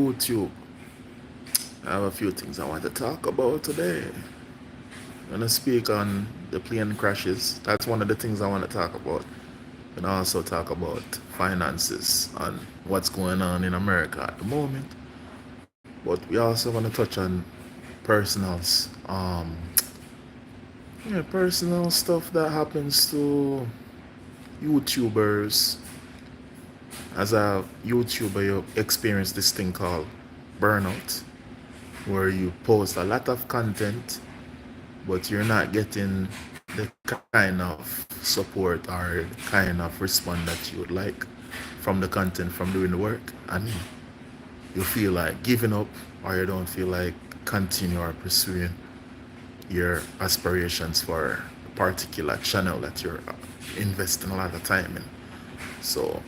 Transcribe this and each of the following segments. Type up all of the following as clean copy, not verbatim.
YouTube. I have a few things I want to talk about today. I'm going to speak on the plane crashes. That's one of the things I want to talk about. And also talk about finances and what's going on in America at the moment. But we also want to touch on personals. Personal stuff that happens to YouTubers. As a YouTuber, you experience this thing called burnout, where you post a lot of content, but you're not getting the kind of support or kind of response that you would like from the content, from doing the work, and you feel like giving up, or you don't feel like continue or pursuing your aspirations for a particular channel that you're investing a lot of time in. So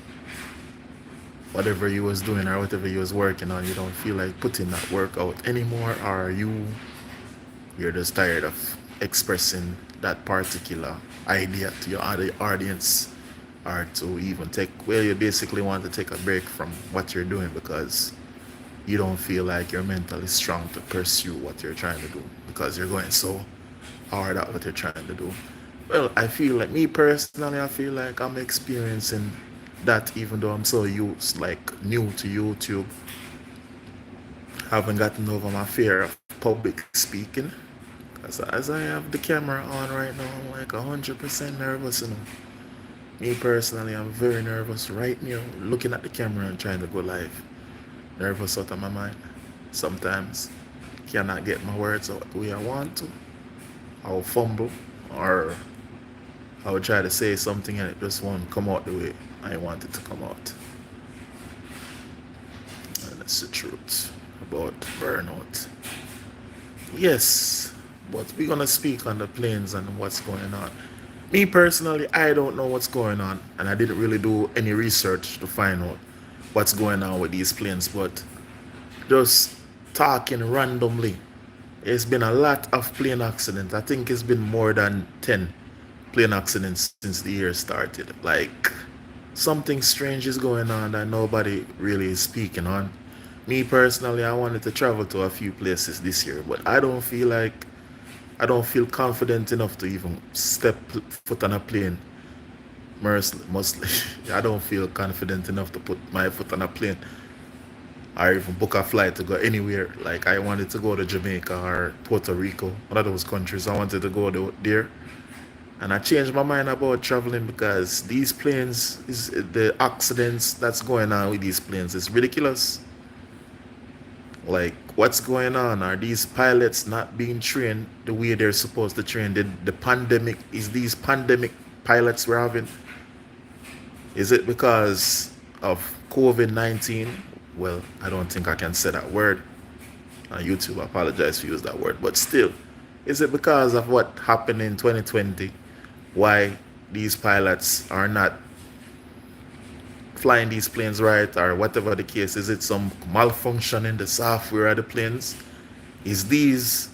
whatever you was doing or whatever you was working on, you don't feel like putting that work out anymore, or you're just tired of expressing that particular idea to your other audience, or to even take, well, you basically want to take a break from what you're doing because you don't feel like you're mentally strong to pursue what you're trying to do because you're going so hard at what you're trying to do. Well, I feel like, me personally, I feel like I'm experiencing that, even though I'm so used, like new to YouTube. Haven't gotten over my fear of public speaking. As I have the camera on right now, I'm like 100% nervous. Me personally, I'm very nervous right now, looking at the camera and trying to go live. Nervous out of my mind. Sometimes cannot get my words out the way I want to. I'll fumble, or I would try to say something and it just won't come out the way I want it to come out. And that's the truth about burnout. Yes, but we're gonna speak on the planes and what's going on. Me personally, I don't know what's going on, and I didn't really do any research to find out what's going on with these planes. But just talking randomly, it's been a lot of plane accidents. I think it's been more than 10 plane accidents since the year started. Like, something strange is going on that nobody really is speaking on. Me personally, I wanted to travel to a few places this year, but I don't feel confident enough to even step foot on a plane. Mostly, I don't feel confident enough to put my foot on a plane or even book a flight to go anywhere. Like, I wanted to go to Jamaica or Puerto Rico, one of those countries. I wanted to go there, and I changed my mind about traveling because these planes, is the accidents that's going on with these planes is ridiculous. Like, what's going on? Are these pilots not being trained the way they're supposed to train? The pandemic, is these pandemic pilots we're having, is it because of COVID-19? Well, I don't think I can say that word on YouTube. I apologize for using that word, but still, is it because of what happened in 2020 why these pilots are not flying these planes right, or whatever the case? Is it some malfunction in the software of the planes? Is these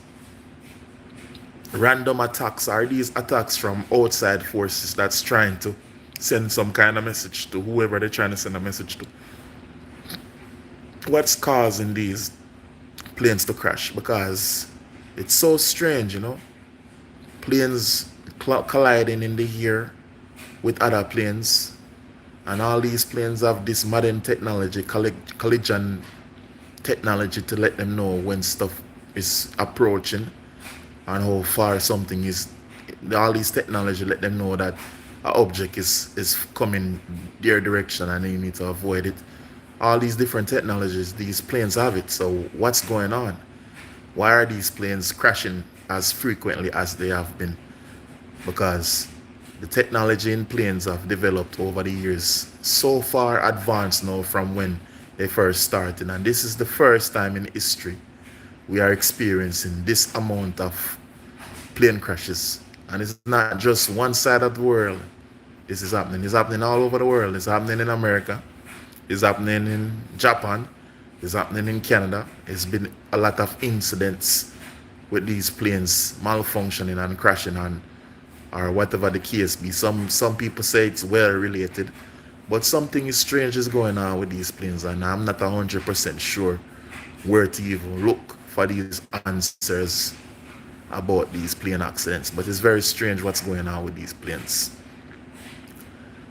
random attacks, are these attacks from outside forces that's trying to send some kind of message to whoever they're trying to send a message to? What's causing these planes to crash? Because it's so strange, planes colliding in the air with other planes, and all these planes have this modern technology, collision technology, to let them know when stuff is approaching and how far something is. All these technology let them know that an object is coming their direction and they need to avoid it. All these different technologies, these planes have it. So what's going on? Why are these planes crashing as frequently as they have been? Because the technology in planes have developed over the years so far advanced now from when they first started. And this is the first time in history we are experiencing this amount of plane crashes. And it's not just one side of the world. This is happening. It's happening all over the world. It's happening in America. It's happening in Japan. It's happening in Canada. It's been a lot of incidents with these planes malfunctioning and crashing, or whatever the case be. Some people say it's well related, But something strange is going on with these planes, and I'm not 100% sure where to even look for these answers about these plane accidents. But it's very strange what's going on with these planes.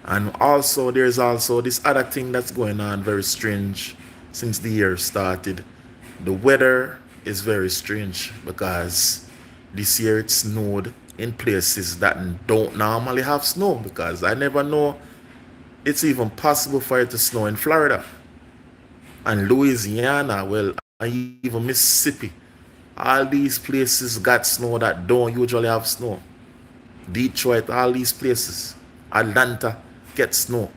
And also, there's also this other thing that's going on, very strange, since the year started. The weather is very strange because this year it snowed in places that don't normally have snow, because I never know it's even possible for it to snow in Florida and Louisiana, well, and even Mississippi. All these places got snow that don't usually have snow. Detroit, all these places. Atlanta get snow.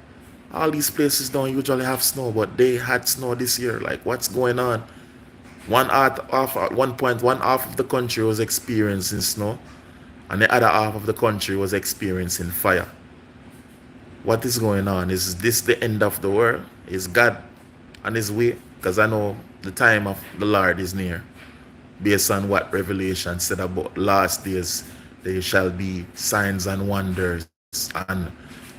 All these places don't usually have snow, but they had snow this year. Like, what's going on? At one point, one half of the country was experiencing snow, and the other half of the country was experiencing fire. What is going on? Is this the end of the world? Is God on his way? Because I know the time of the Lord is near. Based on what Revelation said about last days, there shall be signs and wonders and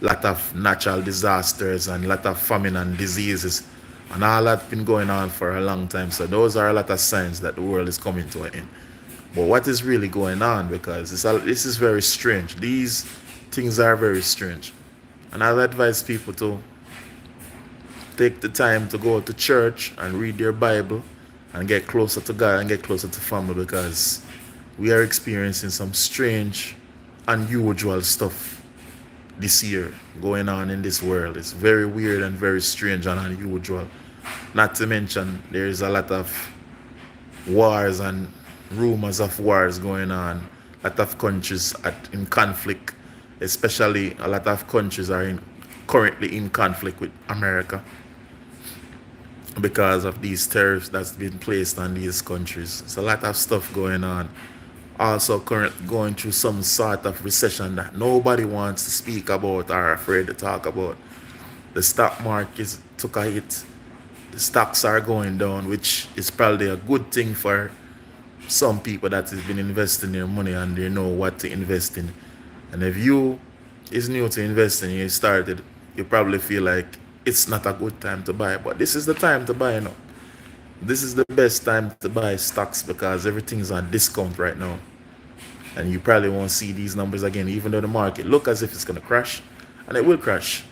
lot of natural disasters and lot of famine and diseases, and all that been going on for a long time. So those are a lot of signs that the world is coming to an end. But what is really going on? Because this is very strange. These things are very strange. And I'll advise people to take the time to go to church and read their Bible and get closer to God and get closer to family, because we are experiencing some strange, unusual stuff this year going on in this world. It's very weird and very strange and unusual. Not to mention, there is a lot of wars and rumors of wars going on. A lot of countries in conflict, especially a lot of countries are currently in conflict with America because of these tariffs that's been placed on these countries. It's a lot of stuff going on. Also currently going through some sort of recession that nobody wants to speak about or are afraid to talk about. The stock market took a hit. The stocks are going down, which is probably a good thing for some people that has been investing their money and they know what to invest in. And if you is new to investing, you started, you probably feel like it's not a good time to buy, but this is the time to buy now. This is the best time to buy stocks because everything is on discount right now. And you probably won't see these numbers again, even though the market look as if it's going to crash, and it will crash.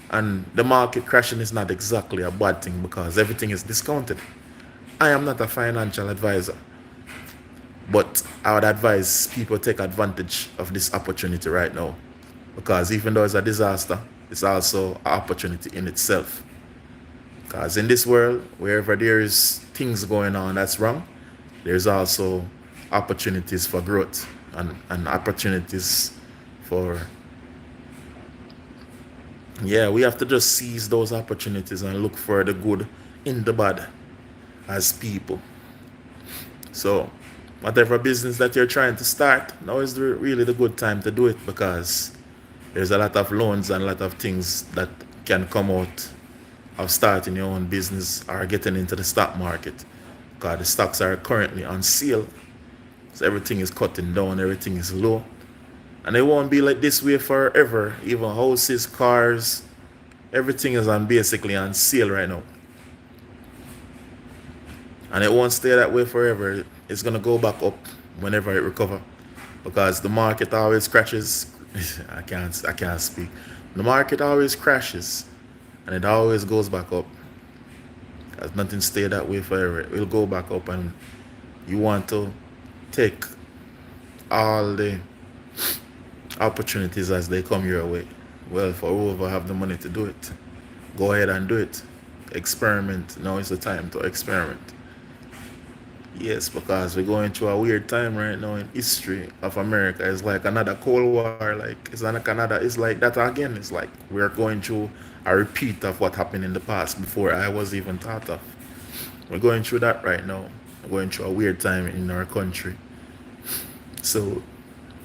And the market crashing is not exactly a bad thing because everything is discounted. I am not a financial advisor, but I would advise people take advantage of this opportunity right now, because even though it's a disaster, it's also an opportunity in itself. Because in this world, wherever there is things going on that's wrong, there's also opportunities for growth and opportunities for, yeah, we have to just seize those opportunities and look for the good in the bad as people. So whatever business that you're trying to start, now is really the good time to do it, because there's a lot of loans and a lot of things that can come out of starting your own business or getting into the stock market, because the stocks are currently on sale. So everything is cutting down, everything is low. And it won't be like this way forever. Even houses, cars, everything is on basically on sale right now. And it won't stay that way forever. It's gonna go back up whenever it recover, because the market always crashes. I can't speak. The market always crashes and it always goes back up. Because nothing stay that way forever. It will go back up, and you want to take all the opportunities as they come your way. Well, for whoever have the money to do it, go ahead and do it. Experiment. Now is the time to experiment. Yes, because we're going through a weird time right now in history of America. It's like another Cold War. Like it's like another. It's like that again. It's like we're going through a repeat of what happened in the past before I was even thought of. We're going through that right now. We're going through a weird time in our country. So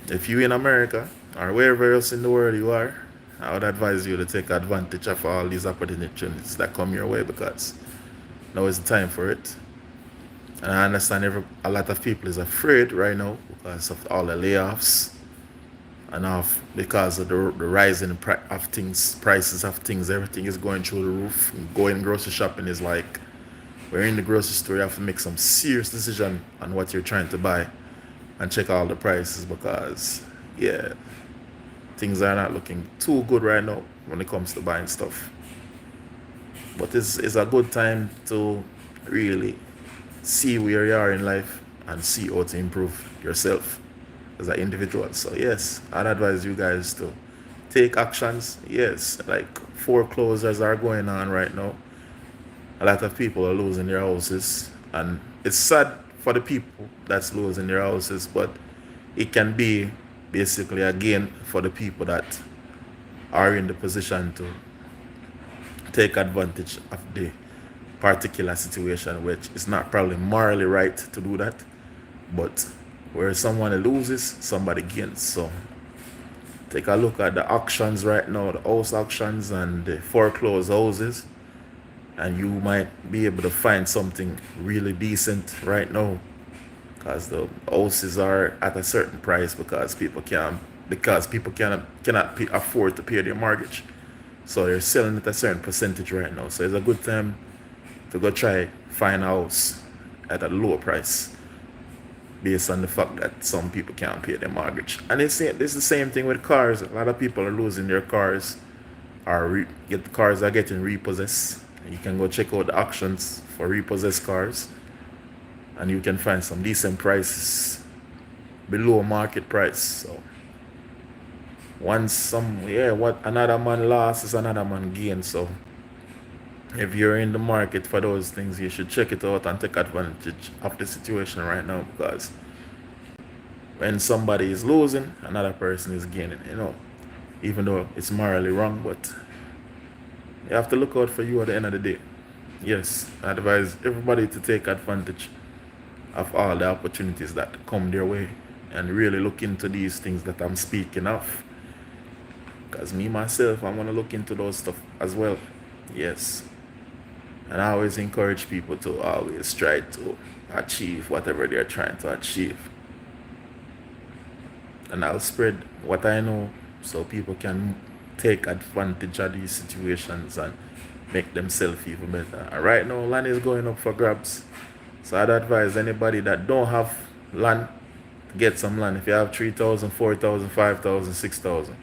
if you in America or wherever else in the world you are, I would advise you to take advantage of all these opportunities that come your way, because now is the time for it. And I understand a lot of people is afraid right now because of all the layoffs and off because of the rising of things, prices of things. Everything is going through the roof. Going grocery shopping is like, we're in the grocery store, you have to make some serious decision on what you're trying to buy and check all the prices because, yeah, things are not looking too good right now when it comes to buying stuff. But it's a good time to really see where you are in life and see how to improve yourself as an individual. So yes, I'd advise you guys to take actions. Yes, like foreclosures are going on right now. A lot of people are losing their houses, and it's sad for the people that's losing their houses, but it can be basically a gain for the people that are in the position to take advantage of the particular situation, which is not probably morally right to do that, but where someone loses, somebody gains. So take a look at the auctions right now, the house auctions and the foreclosed houses, and you might be able to find something really decent right now because the houses are at a certain price because people cannot afford to pay their mortgage. So they're selling at a certain percentage right now. So it's a good time to go try find a house at a lower price based on the fact that some people can't pay their mortgage. And it's the same thing with cars. A lot of people are losing their cars, or the cars are getting repossessed. You can go check out the auctions for repossessed cars, and you can find some decent prices below market price. So what another man lost is another man gain. So if you're in the market for those things, you should check it out and take advantage of the situation right now, because when somebody is losing, another person is gaining, even though it's morally wrong, but you have to look out for you at the end of the day. Yes, I advise everybody to take advantage of all the opportunities that come their way and really look into these things that I'm speaking of. Because me, myself, I want to look into those stuff as well. Yes. And I always encourage people to always try to achieve whatever they're trying to achieve. And I'll spread what I know so people can take advantage of these situations and make themselves even better. And right now, land is going up for grabs. So I'd advise anybody that don't have land to get some land. If you have 3,000, 4,000, 5,000, 6,000,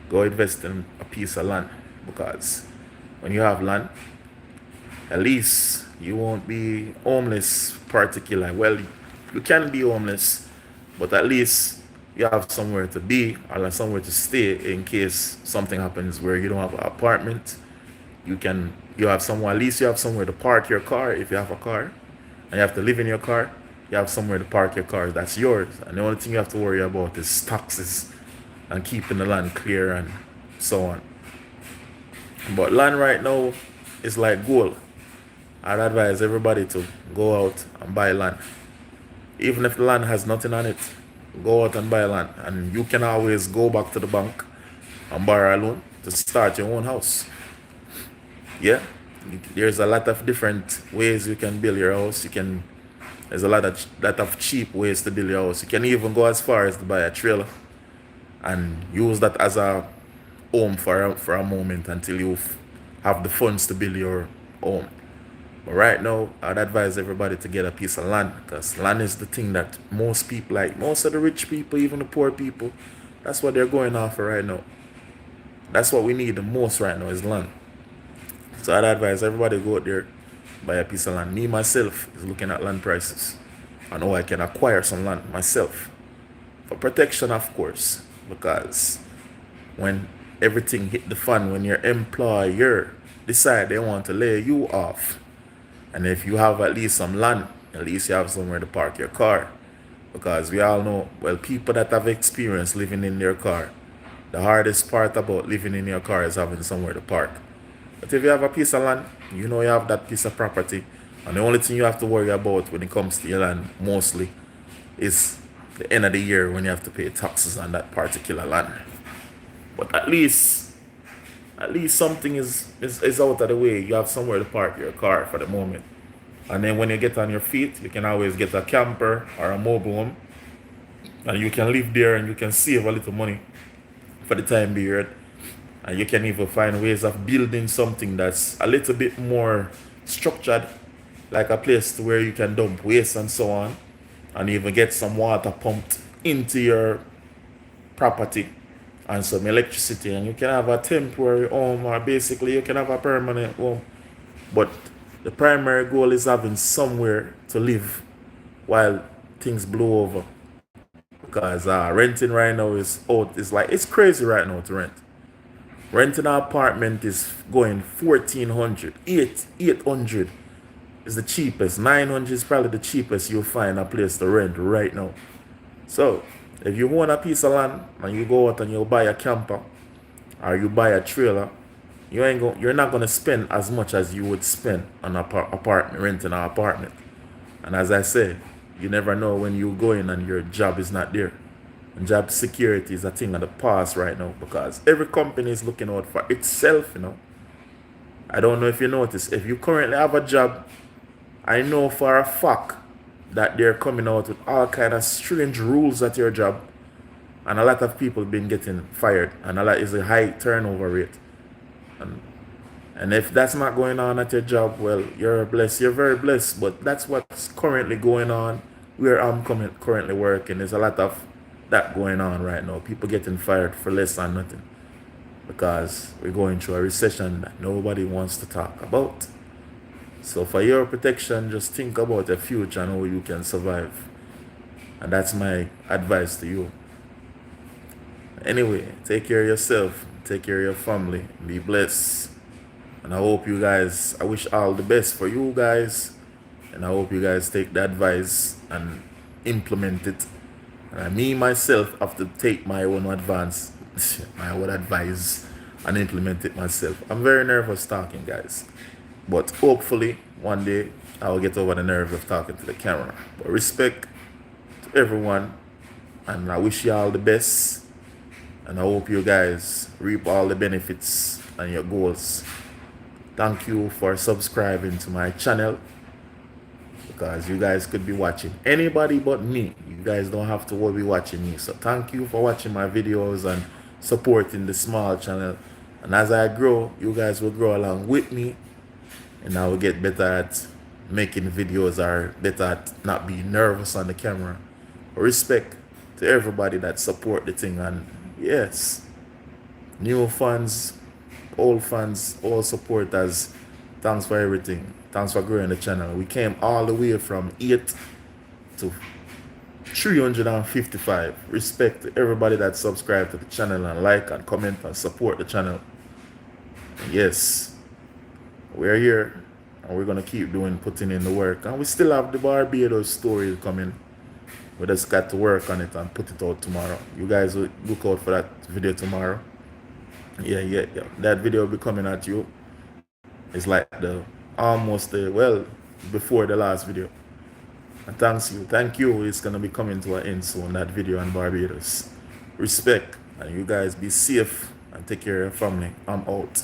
go invest in a piece of land, because when you have land, at least you won't be homeless particularly. Well, you can be homeless, but at least you have somewhere to be or somewhere to stay in case something happens where you don't have an apartment. You have somewhere, at least you have somewhere to park your car if you have a car, and you have to live in your car. You have somewhere to park your car that's yours, and the only thing you have to worry about is taxes and keeping the land clear and so on. But land right now is like gold. I'd advise everybody to go out and buy land. Even if the land has nothing on it, go out and buy land. And you can always go back to the bank and borrow a loan to start your own house. Yeah, there's a lot of different ways you can build your house. There's a lot of cheap ways to build your house. You can even go as far as to buy a trailer and use that as a home for a moment until you have the funds to build your home. But right now, I'd advise everybody to get a piece of land, because land is the thing that most people like. Most of the rich people, even the poor people, that's what they're going after right now. That's what we need the most right now, is land. So I'd advise everybody go out there, buy a piece of land. Me, myself, is looking at land prices. I know I can acquire some land myself. For protection, of course, because when everything hit the fan, when your employer decide they want to lay you off, and if you have at least some land, at least you have somewhere to park your car. Because we all know, well, people that have experience living in their car, the hardest part about living in your car is having somewhere to park. But if you have a piece of land, you know you have that piece of property, and the only thing you have to worry about when it comes to your land mostly is the end of the year when you have to pay taxes on that particular land. But at least something is out of the way. You have somewhere to park your car for the moment. And then when you get on your feet, you can always get a camper or a mobile home And you can live there and you can save a little money for the time period. And you can even find ways of building something that's a little bit more structured, like a place where you can dump waste and so on, and even get some water pumped into your property and some electricity, and you can have a temporary home, or basically you can have a permanent home. But the primary goal is having somewhere to live while things blow over. Because renting right now is out. It's like, it's crazy right now to rent. Renting an apartment is going 1,400, 800 is the cheapest. 900 is probably the cheapest you'll find a place to rent right now. So if you own a piece of land and you go out and you buy a camper or you buy a trailer, you're not gonna spend as much as you would spend on an apartment, renting an apartment. And as I say, you never know when you go in and your job is not there. And job security is a thing of the past right now, because every company is looking out for itself. I don't know if you notice, if you currently have a job, I know for a fact that they're coming out with all kind of strange rules at your job, and a lot of people have been getting fired, and a lot is a high turnover rate. And if that's not going on at your job, well, you're blessed. You're very blessed. But that's what's currently going on where I'm currently working. There's a lot of that going on right now. People getting fired for less than nothing, because we're going through a recession that nobody wants to talk about. So for your protection, just think about your future and how you can survive. And that's my advice to you. Anyway, take care of yourself. Take care of your family. Be blessed. And I hope you guys, I wish all the best for you guys. And I hope you guys take the advice and implement it. And me, myself, have to take my own advice and implement it myself. I'm very nervous talking, guys. But hopefully, one day, I will get over the nerve of talking to the camera. But respect to everyone. And I wish you all the best. And I hope you guys reap all the benefits and your goals. Thank you for subscribing to my channel, because you guys could be watching anybody but me. You guys don't have to be watching me. So thank you for watching my videos and supporting the small channel. And as I grow, you guys will grow along with me, and I will get better at making videos, or better at not being nervous on the camera. Respect to everybody that support the thing. And yes, new fans, old fans, all supporters, thanks for everything. Thanks for growing the channel. We came all the way from 8 to 355. Respect to everybody that subscribed to the channel and like and comment and support the channel. And yes, we're here and we're gonna keep putting in the work. And we still have the Barbados story coming. We just got to work on it and put it out tomorrow. You guys will look out for that video tomorrow. Yeah. That video will be coming at you. It's like well, before the last video. And thank you. It's gonna be coming to an end soon, that video on Barbados. Respect, and you guys be safe and take care of your family. I'm out.